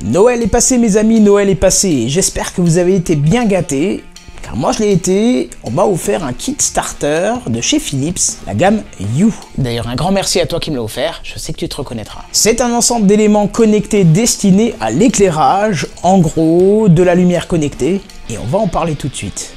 Noël est passé mes amis, Noël est passé. J'espère que vous avez été bien gâtés. Car moi je l'ai été, on m'a offert un kit starter de chez Philips, la gamme Hue. D'ailleurs un grand merci à toi qui me l'a offert, je sais que tu te reconnaîtras. C'est un ensemble d'éléments connectés destinés à l'éclairage, en gros de la lumière connectée, et on va en parler tout de suite.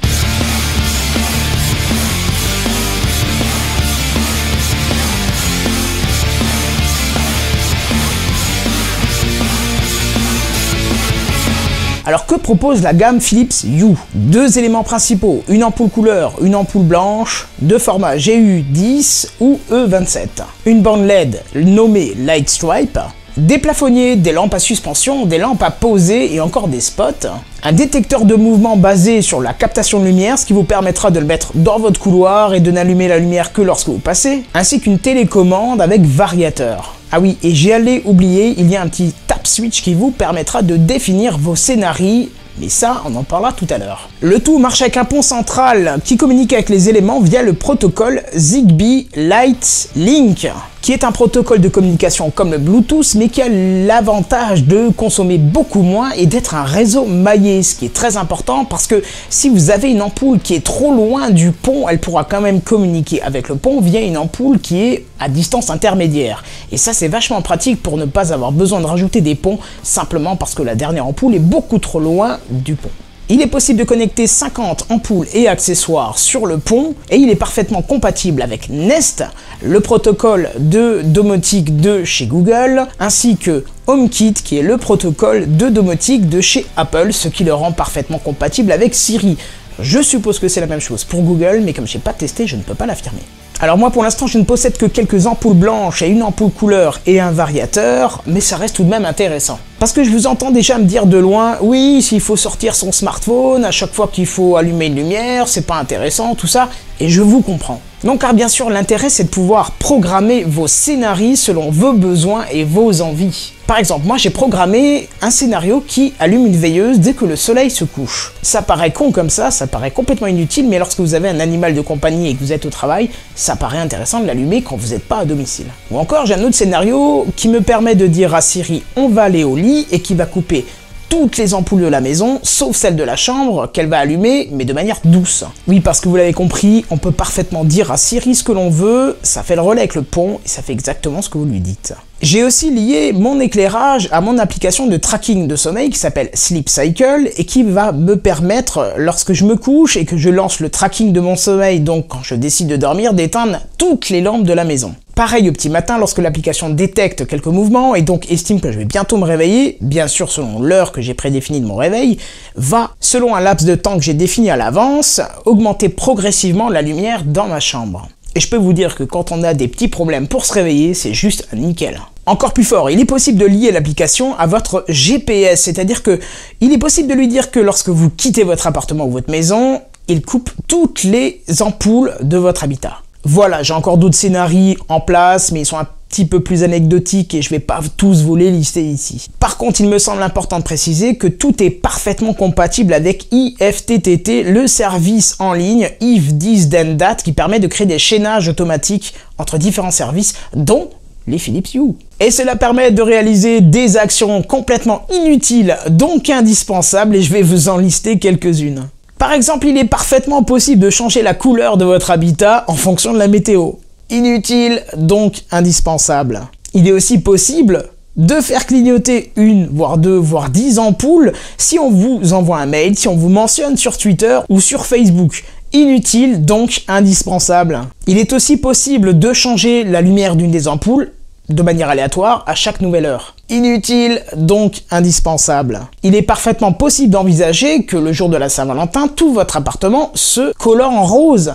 Alors que propose la gamme Philips Hue? Deux éléments principaux, une ampoule couleur, une ampoule blanche, de format GU10 ou E27. Une bande LED nommée Light Stripe, des plafonniers, des lampes à suspension, des lampes à poser et encore des spots. Un détecteur de mouvement basé sur la captation de lumière, ce qui vous permettra de le mettre dans votre couloir et de n'allumer la lumière que lorsque vous passez, ainsi qu'une télécommande avec variateur. Ah oui, et j'allais oublier, il y a un petit tap switch qui vous permettra de définir vos scénarios, mais ça, on en parlera tout à l'heure. Le tout marche avec un pont central qui communique avec les éléments via le protocole Zigbee Light Link, qui est un protocole de communication comme le Bluetooth, mais qui a l'avantage de consommer beaucoup moins et d'être un réseau maillé, ce qui est très important parce que si vous avez une ampoule qui est trop loin du pont, elle pourra quand même communiquer avec le pont via une ampoule qui est à distance intermédiaire. Et ça, c'est vachement pratique pour ne pas avoir besoin de rajouter des ponts, simplement parce que la dernière ampoule est beaucoup trop loin du pont. Il est possible de connecter 50 ampoules et accessoires sur le pont et il est parfaitement compatible avec Nest, le protocole de domotique de chez Google, ainsi que HomeKit qui est le protocole de domotique de chez Apple, ce qui le rend parfaitement compatible avec Siri. Je suppose que c'est la même chose pour Google, mais comme je n'ai pas testé, je ne peux pas l'affirmer. Alors moi pour l'instant je ne possède que quelques ampoules blanches et une ampoule couleur et un variateur, mais ça reste tout de même intéressant. Parce que je vous entends déjà me dire de loin, oui, s'il faut sortir son smartphone, à chaque fois qu'il faut allumer une lumière, c'est pas intéressant, tout ça, et je vous comprends. Donc car bien sûr l'intérêt c'est de pouvoir programmer vos scénarios selon vos besoins et vos envies. Par exemple, moi j'ai programmé un scénario qui allume une veilleuse dès que le soleil se couche. Ça paraît con comme ça paraît complètement inutile, mais lorsque vous avez un animal de compagnie et que vous êtes au travail, ça paraît intéressant de l'allumer quand vous n'êtes pas à domicile. Ou encore j'ai un autre scénario qui me permet de dire à Siri on va aller au lit et qui va couper toutes les ampoules de la maison, sauf celle de la chambre, qu'elle va allumer, mais de manière douce. Oui, parce que vous l'avez compris, on peut parfaitement dire à Siri ce que l'on veut, ça fait le relais avec le pont, et ça fait exactement ce que vous lui dites. J'ai aussi lié mon éclairage à mon application de tracking de sommeil qui s'appelle Sleep Cycle, et qui va me permettre, lorsque je me couche et que je lance le tracking de mon sommeil, donc quand je décide de dormir, d'éteindre toutes les lampes de la maison. Pareil au petit matin lorsque l'application détecte quelques mouvements et donc estime que je vais bientôt me réveiller, bien sûr selon l'heure que j'ai prédéfinie de mon réveil, va, selon un laps de temps que j'ai défini à l'avance, augmenter progressivement la lumière dans ma chambre. Et je peux vous dire que quand on a des petits problèmes pour se réveiller, c'est juste nickel. Encore plus fort, il est possible de lier l'application à votre GPS, c'est-à-dire que il est possible de lui dire que lorsque vous quittez votre appartement ou votre maison, il coupe toutes les ampoules de votre habitat. Voilà, j'ai encore d'autres scénarios en place, mais ils sont un petit peu plus anecdotiques et je vais pas tous vous les lister ici. Par contre, il me semble important de préciser que tout est parfaitement compatible avec IFTTT, le service en ligne If This Then That, qui permet de créer des chaînages automatiques entre différents services, dont les Philips Hue. Et cela permet de réaliser des actions complètement inutiles, donc indispensables, et je vais vous en lister quelques-unes. Par exemple, il est parfaitement possible de changer la couleur de votre habitat en fonction de la météo. Inutile, donc indispensable. Il est aussi possible de faire clignoter une, voire deux, voire 10 ampoules si on vous envoie un mail, si on vous mentionne sur Twitter ou sur Facebook. Inutile, donc indispensable. Il est aussi possible de changer la lumière d'une des ampoules de manière aléatoire à chaque nouvelle heure. Inutile, donc indispensable. Il est parfaitement possible d'envisager que le jour de la Saint-Valentin, tout votre appartement se colore en rose.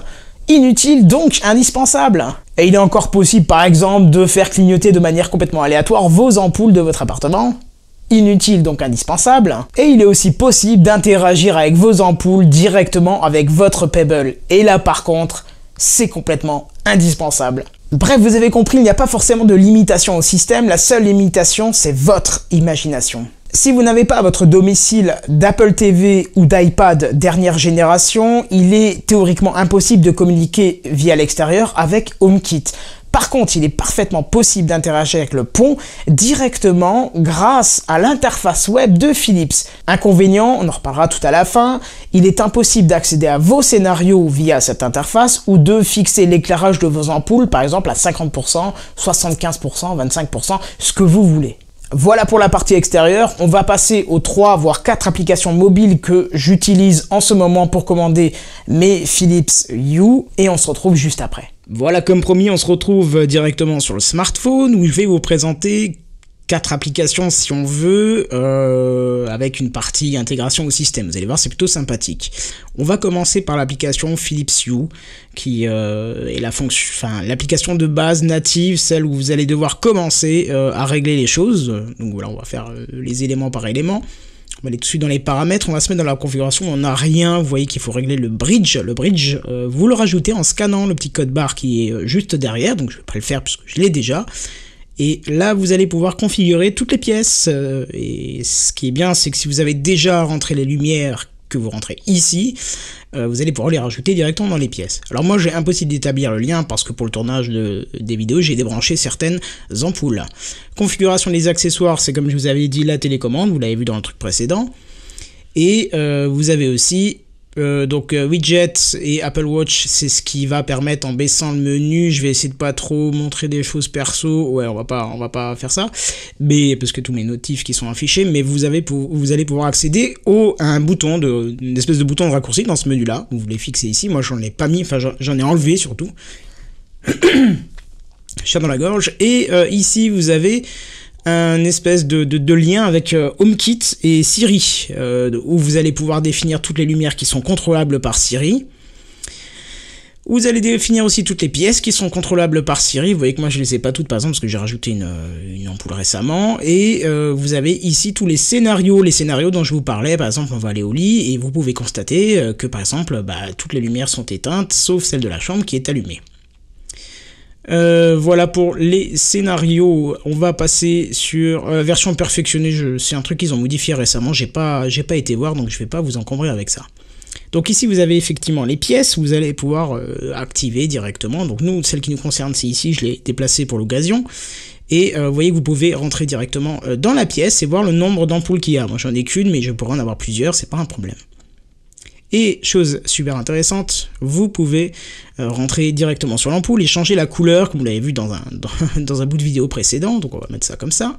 Inutile, donc indispensable. Et il est encore possible par exemple de faire clignoter de manière complètement aléatoire vos ampoules de votre appartement. Inutile, donc indispensable. Et il est aussi possible d'interagir avec vos ampoules directement avec votre Pebble. Et là par contre, c'est complètement indispensable. Bref, vous avez compris, il n'y a pas forcément de limitation au système, la seule limitation, c'est votre imagination. Si vous n'avez pas à votre domicile d'Apple TV ou d'iPad dernière génération, il est théoriquement impossible de communiquer via l'extérieur avec HomeKit. Par contre, il est parfaitement possible d'interagir avec le pont directement grâce à l'interface web de Philips. Inconvénient, on en reparlera tout à la fin, il est impossible d'accéder à vos scénarios via cette interface ou de fixer l'éclairage de vos ampoules, par exemple à 50%, 75%, 25%, ce que vous voulez. Voilà pour la partie extérieure, on va passer aux 3 voire 4 applications mobiles que j'utilise en ce moment pour commander mes Philips Hue et on se retrouve juste après. Voilà, comme promis, on se retrouve directement sur le smartphone où je vais vous présenter 4 applications si on veut, avec une partie intégration au système. Vous allez voir, c'est plutôt sympathique. On va commencer par l'application Philips Hue, qui est l'application de base native, celle où vous allez devoir commencer à régler les choses. Donc voilà, on va faire les éléments par élément. On va aller tout de suite dans les paramètres, on va se mettre dans la configuration, on n'a rien, vous voyez qu'il faut régler le bridge. Le bridge, vous le rajoutez en scannant le petit code barre qui est juste derrière, donc je ne vais pas le faire puisque je l'ai déjà. Et là, vous allez pouvoir configurer toutes les pièces. Et ce qui est bien, c'est que si vous avez déjà rentré les lumières que vous rentrez ici, vous allez pouvoir les rajouter directement dans les pièces. Alors moi, j'ai impossible d'établir le lien parce que pour le tournage des vidéos, j'ai débranché certaines ampoules. Configuration des accessoires, c'est comme je vous avais dit, la télécommande, vous l'avez vu dans le truc précédent. Et vous avez aussi... widgets et Apple Watch, c'est ce qui va permettre en baissant le menu. Je vais essayer de pas trop montrer des choses perso, ouais, on va pas faire ça, mais parce que tous mes notifs qui sont affichés, mais vous allez pouvoir accéder à un bouton, une espèce de bouton de raccourci dans ce menu là, vous les fixez ici. Moi j'en ai pas mis, enfin j'en ai enlevé surtout. Chat dans la gorge. Et ici vous avez un espèce de lien avec HomeKit et Siri, où vous allez pouvoir définir toutes les lumières qui sont contrôlables par Siri. Vous allez définir aussi toutes les pièces qui sont contrôlables par Siri. Vous voyez que moi je les ai pas toutes, par exemple, parce que j'ai rajouté une ampoule récemment. Et vous avez ici tous les scénarios dont je vous parlais. Par exemple, on va aller au lit et vous pouvez constater que par exemple, toutes les lumières sont éteintes, sauf celle de la chambre qui est allumée. Voilà pour les scénarios. On va passer sur version perfectionnée. C'est un truc qu'ils ont modifié récemment. J'ai pas été voir, donc je vais pas vous encombrer avec ça. Donc ici vous avez effectivement les pièces. Vous allez pouvoir activer directement. Donc nous, celle qui nous concerne, c'est ici. Je l'ai déplacée pour l'occasion. Et vous voyez que vous pouvez rentrer directement dans la pièce et voir le nombre d'ampoules qu'il y a. Moi j'en ai qu'une, mais je pourrais en avoir plusieurs. C'est pas un problème. Et chose super intéressante, vous pouvez rentrer directement sur l'ampoule et changer la couleur, comme vous l'avez vu dans un bout de vidéo précédent, donc on va mettre ça comme ça.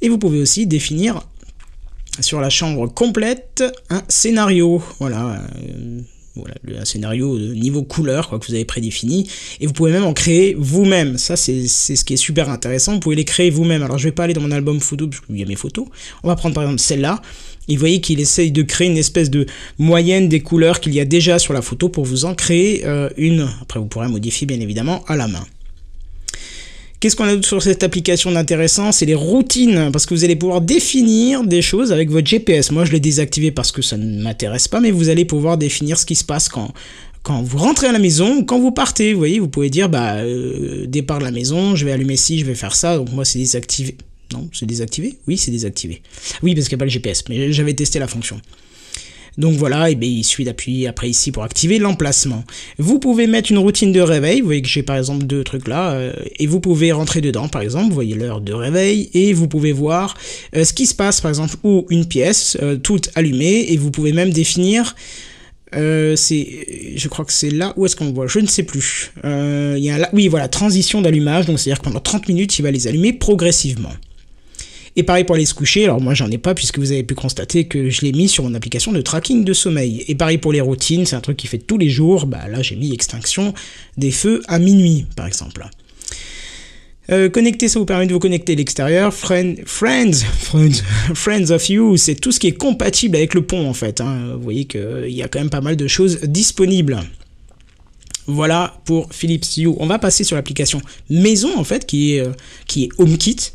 Et vous pouvez aussi définir sur la chambre complète un scénario, voilà, un scénario de niveau couleur que vous avez prédéfini, et vous pouvez même en créer vous-même. Ça c'est ce qui est super intéressant, vous pouvez les créer vous-même. Alors je vais pas aller dans mon album photo parce qu'il y a mes photos, on va prendre par exemple celle-là. Et vous voyez qu'il essaye de créer une espèce de moyenne des couleurs qu'il y a déjà sur la photo pour vous en créer une. Après vous pourrez modifier bien évidemment à la main. Qu'est-ce qu'on a sur cette application d'intéressant? C'est les routines, parce que vous allez pouvoir définir des choses avec votre GPS. Moi je l'ai désactivé parce que ça ne m'intéresse pas, mais vous allez pouvoir définir ce qui se passe quand vous rentrez à la maison ou quand vous partez. Vous voyez, vous pouvez dire départ de la maison, je vais allumer ci, je vais faire ça, donc moi c'est désactivé. Non, c'est désactivé? Oui, c'est désactivé. Oui, parce qu'il n'y a pas le GPS, mais j'avais testé la fonction. Donc voilà, et bien il suffit d'appuyer après ici pour activer l'emplacement. Vous pouvez mettre une routine de réveil, vous voyez que j'ai par exemple 2 trucs là, et vous pouvez rentrer dedans par exemple, vous voyez l'heure de réveil, et vous pouvez voir ce qui se passe par exemple, ou une pièce, toute allumée, et vous pouvez même définir... je crois que c'est là où est-ce qu'on voit, je ne sais plus. Il y a oui voilà, transition d'allumage, donc c'est-à-dire que pendant 30 minutes il va les allumer progressivement. Et pareil pour aller se coucher, alors moi j'en ai pas puisque vous avez pu constater que je l'ai mis sur mon application de tracking de sommeil. Et pareil pour les routines, c'est un truc qui fait tous les jours, là j'ai mis extinction des feux à minuit par exemple. Connecter, ça vous permet de vous connecter à l'extérieur. Friends of You, c'est tout ce qui est compatible avec le pont en fait. Vous voyez qu'il y a quand même pas mal de choses disponibles. Voilà pour Philips Hue. On va passer sur l'application maison en fait, qui est HomeKit.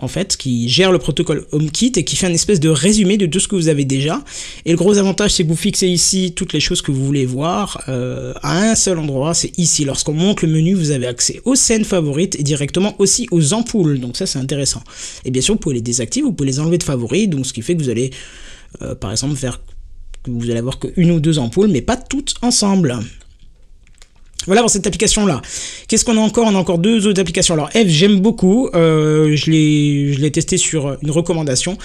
En fait, qui gère le protocole HomeKit et qui fait une espèce de résumé de tout ce que vous avez déjà. Et le gros avantage, c'est que vous fixez ici toutes les choses que vous voulez voir à un seul endroit, c'est ici. Lorsqu'on monte le menu, vous avez accès aux scènes favorites et directement aussi aux ampoules. Donc ça, c'est intéressant. Et bien sûr, vous pouvez les désactiver, vous pouvez les enlever de favoris, donc ce qui fait que vous allez, par exemple, vous allez avoir qu'une ou deux ampoules, mais pas toutes ensemble. Voilà pour cette application-là. Qu'est-ce qu'on a encore? On a encore deux autres applications. Alors Eve, j'aime beaucoup. Je l'ai testé sur une recommandation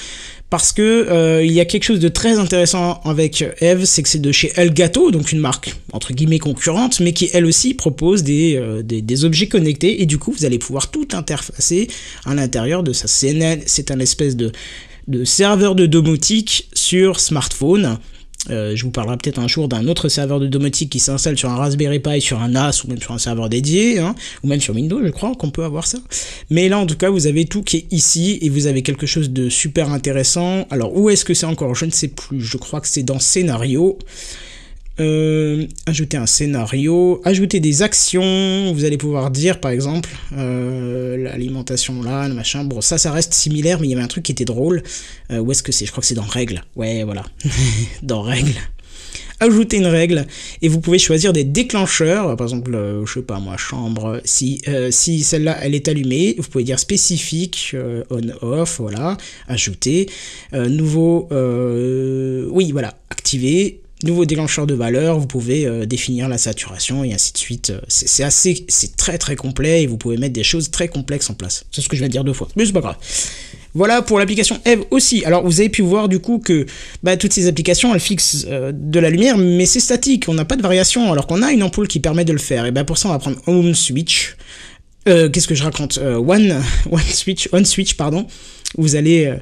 parce que il y a quelque chose de très intéressant avec Eve, c'est que c'est de chez Elgato, donc une marque entre guillemets concurrente, mais qui elle aussi propose des objets connectés et du coup vous allez pouvoir tout interfacer à l'intérieur de ça. C'est un espèce de serveur de domotique sur smartphone. Je vous parlerai peut-être un jour d'un autre serveur de domotique qui s'installe sur un Raspberry Pi, sur un NAS ou même sur un serveur dédié, hein, ou même sur Windows, je crois qu'on peut avoir ça. Mais là, en tout cas, vous avez tout qui est ici et vous avez quelque chose de super intéressant. Alors, où est-ce que c'est encore? Je ne sais plus. Je crois que c'est dans Scénario. Ajouter un scénario, ajouter des actions, vous allez pouvoir dire par exemple l'alimentation là, le machin, bon ça reste similaire mais il y avait un truc qui était drôle, où est-ce que c'est? Je crois que c'est dans règles, ouais voilà, dans règles, ajouter une règle et vous pouvez choisir des déclencheurs, par exemple je sais pas moi, chambre, si celle-là elle est allumée, vous pouvez dire spécifique, on-off, voilà, ajouter, nouveau, oui voilà, activer, nouveau déclencheur de valeur, vous pouvez définir la saturation et ainsi de suite. C'est très très complet et vous pouvez mettre des choses très complexes en place. C'est ce que je viens de dire 2 fois, mais c'est pas grave. Voilà pour l'application Eve aussi. Alors vous avez pu voir du coup que toutes ces applications elles fixent de la lumière, mais c'est statique, on n'a pas de variation, alors qu'on a une ampoule qui permet de le faire. Et pour ça on va prendre Home Switch. Qu'est-ce que je raconte? One Switch, pardon. Vous allez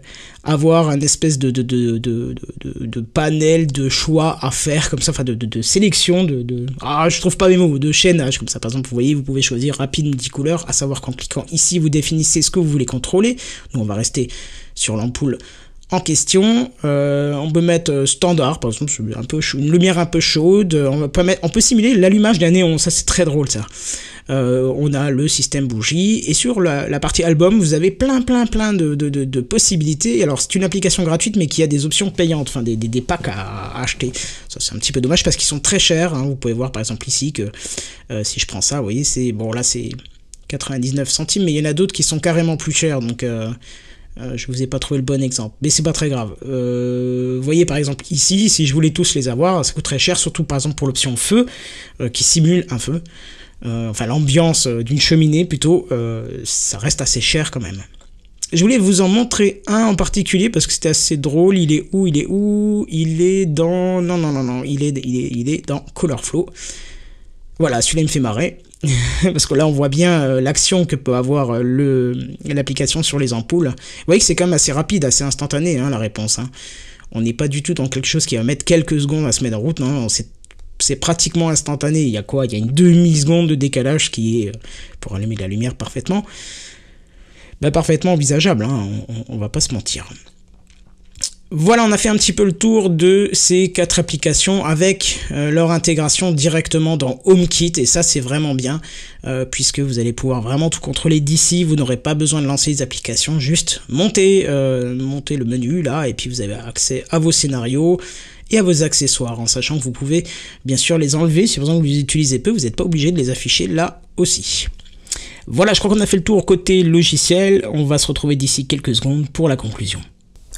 avoir un espèce de panel de choix à faire, comme ça, enfin de sélection, je trouve pas mes mots, de chaînage, comme ça. Par exemple, vous voyez, vous pouvez choisir rapide multicouleur, à savoir qu'en cliquant ici, vous définissez ce que vous voulez contrôler. Nous, on va rester sur l'ampoule en question. On peut mettre standard, par exemple, une lumière un peu chaude. On peut simuler l'allumage d'un néon, ça c'est très drôle ça. On a le système bougie et sur la partie album vous avez plein de possibilités. Alors c'est une application gratuite mais qui a des options payantes, enfin des packs à acheter. Ça c'est un petit peu dommage parce qu'ils sont très chers, hein. Vous pouvez voir par exemple ici que si je prends ça, vous voyez, c'est bon, là c'est 99 centimes mais il y en a d'autres qui sont carrément plus chers, donc je vous ai pas trouvé le bon exemple, mais c'est pas très grave. Vous voyez par exemple ici, si je voulais tous les avoir, ça coûte très cher, surtout par exemple pour l'option feu qui simule un feu. Enfin l'ambiance d'une cheminée plutôt, ça reste assez cher quand même. Je voulais vous en montrer un en particulier parce que c'était assez drôle. Il est où? Il est dans... Non, il est dans Colorflow. Voilà, celui-là il me fait marrer. Parce que là on voit bien l'action que peut avoir l'application sur les ampoules. Vous voyez que c'est quand même assez rapide, assez instantané, hein, la réponse. Hein. On n'est pas du tout dans quelque chose qui va mettre quelques secondes à se mettre en route, non, c'est pratiquement instantané. Il y a quoi? Il y a une demi-seconde de décalage qui est, pour allumer la lumière parfaitement, parfaitement envisageable, hein, on va pas se mentir. Voilà, on a fait un petit peu le tour de ces 4 applications avec leur intégration directement dans HomeKit, et ça c'est vraiment bien, puisque vous allez pouvoir vraiment tout contrôler d'ici. Vous n'aurez pas besoin de lancer les applications, juste monter le menu là, et puis vous avez accès à vos scénarios et à vos accessoires, en sachant que vous pouvez bien sûr les enlever. Si par exemple vous les utilisez peu, vous n'êtes pas obligé de les afficher là aussi. Voilà, je crois qu'on a fait le tour côté logiciel. On va se retrouver d'ici quelques secondes pour la conclusion.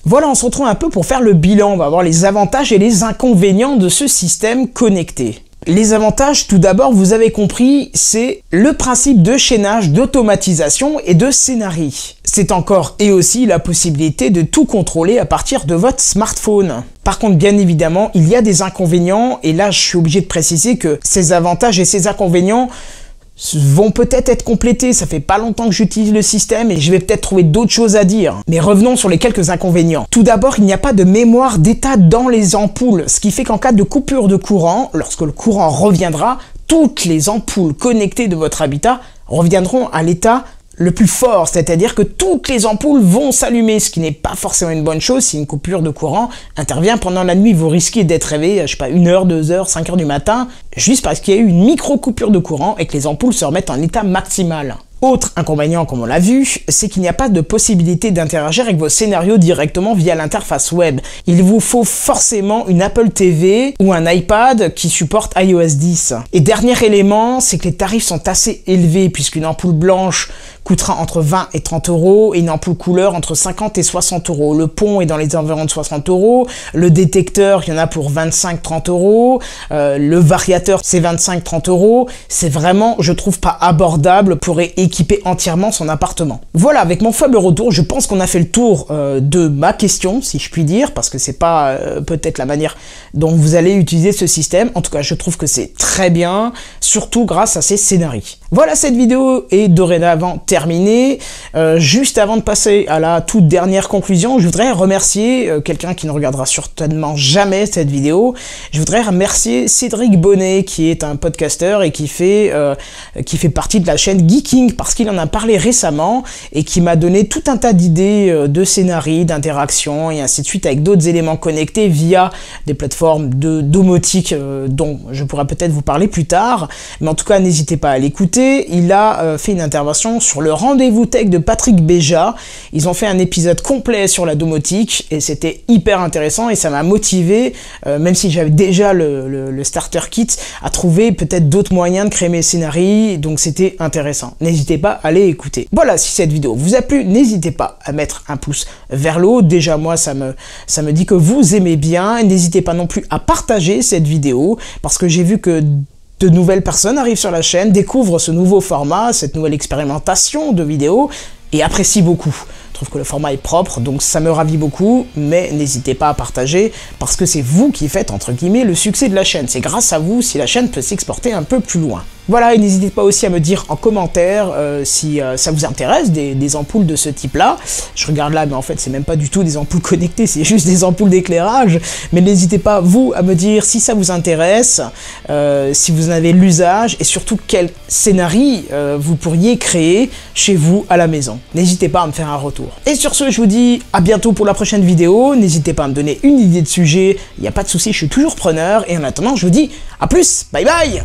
Voilà, on se retrouve un peu pour faire le bilan. On va voir les avantages et les inconvénients de ce système connecté. Les avantages, tout d'abord, vous avez compris, c'est le principe de chaînage, d'automatisation et de scénario. C'est encore et aussi la possibilité de tout contrôler à partir de votre smartphone. Par contre, bien évidemment, il y a des inconvénients, et là je suis obligé de préciser que ces avantages et ces inconvénients vont peut-être être complétés. Ça fait pas longtemps que j'utilise le système et je vais peut-être trouver d'autres choses à dire. Mais revenons sur les quelques inconvénients. Tout d'abord, il n'y a pas de mémoire d'état dans les ampoules, ce qui fait qu'en cas de coupure de courant, lorsque le courant reviendra, toutes les ampoules connectées de votre habitat reviendront à l'état le plus fort, c'est-à-dire que toutes les ampoules vont s'allumer, ce qui n'est pas forcément une bonne chose. Si une coupure de courant intervient pendant la nuit, vous risquez d'être réveillé, je sais pas, 1h, 2h, 5h du matin, juste parce qu'il y a eu une micro-coupure de courant et que les ampoules se remettent en état maximal. Autre inconvénient, comme on l'a vu, c'est qu'il n'y a pas de possibilité d'interagir avec vos scénarios directement via l'interface web. Il vous faut forcément une Apple TV ou un iPad qui supporte iOS 10. Et dernier élément, c'est que les tarifs sont assez élevés puisqu'une ampoule blanche coûtera entre 20 et 30 euros, et une ampoule couleur entre 50 et 60 euros. Le pont est dans les environs de 60 euros, le détecteur, il y en a pour 25-30 euros, le variateur, c'est 25-30 euros. C'est vraiment, je trouve, pas abordable pour équiper entièrement son appartement. Voilà, avec mon faible retour, je pense qu'on a fait le tour de ma question, si je puis dire, parce que c'est pas peut-être la manière dont vous allez utiliser ce système. En tout cas, je trouve que c'est très bien, surtout grâce à ces scénarios. Voilà, cette vidéo est dorénavant terminée. Juste avant de passer à la toute dernière conclusion, je voudrais remercier quelqu'un qui ne regardera certainement jamais cette vidéo. Je voudrais remercier Cédric Bonnet, qui est un podcasteur et qui fait partie de la chaîne Geeking, parce qu'il en a parlé récemment et qui m'a donné tout un tas d'idées de scénarii, d'interactions et ainsi de suite avec d'autres éléments connectés via des plateformes de domotique dont je pourrais peut-être vous parler plus tard. Mais en tout cas, n'hésitez pas à l'écouter. Il a fait une intervention sur le rendez-vous tech de Patrick Béja. Ils ont fait un épisode complet sur la domotique et c'était hyper intéressant et ça m'a motivé, même si j'avais déjà le starter kit, à trouver peut-être d'autres moyens de créer mes scénarios, donc c'était intéressant. N'hésitez pas à aller écouter. Voilà, si cette vidéo vous a plu, n'hésitez pas à mettre un pouce vers le haut. Déjà, moi, ça me dit que vous aimez bien. N'hésitez pas non plus à partager cette vidéo, parce que j'ai vu que de nouvelles personnes arrivent sur la chaîne, découvrent ce nouveau format, cette nouvelle expérimentation de vidéos, et apprécient beaucoup. Je trouve que le format est propre, donc ça me ravit beaucoup, mais n'hésitez pas à partager, parce que c'est vous qui faites, entre guillemets, le succès de la chaîne. C'est grâce à vous si la chaîne peut s'exporter un peu plus loin. Voilà, et n'hésitez pas aussi à me dire en commentaire si ça vous intéresse, des ampoules de ce type-là. Je regarde là, mais en fait, c'est même pas du tout des ampoules connectées, c'est juste des ampoules d'éclairage. Mais n'hésitez pas, vous, à me dire si ça vous intéresse, si vous en avez l'usage, et surtout quel scénario vous pourriez créer chez vous à la maison. N'hésitez pas à me faire un retour. Et sur ce, je vous dis à bientôt pour la prochaine vidéo. N'hésitez pas à me donner une idée de sujet, il n'y a pas de souci, je suis toujours preneur. Et en attendant, je vous dis à plus, bye bye.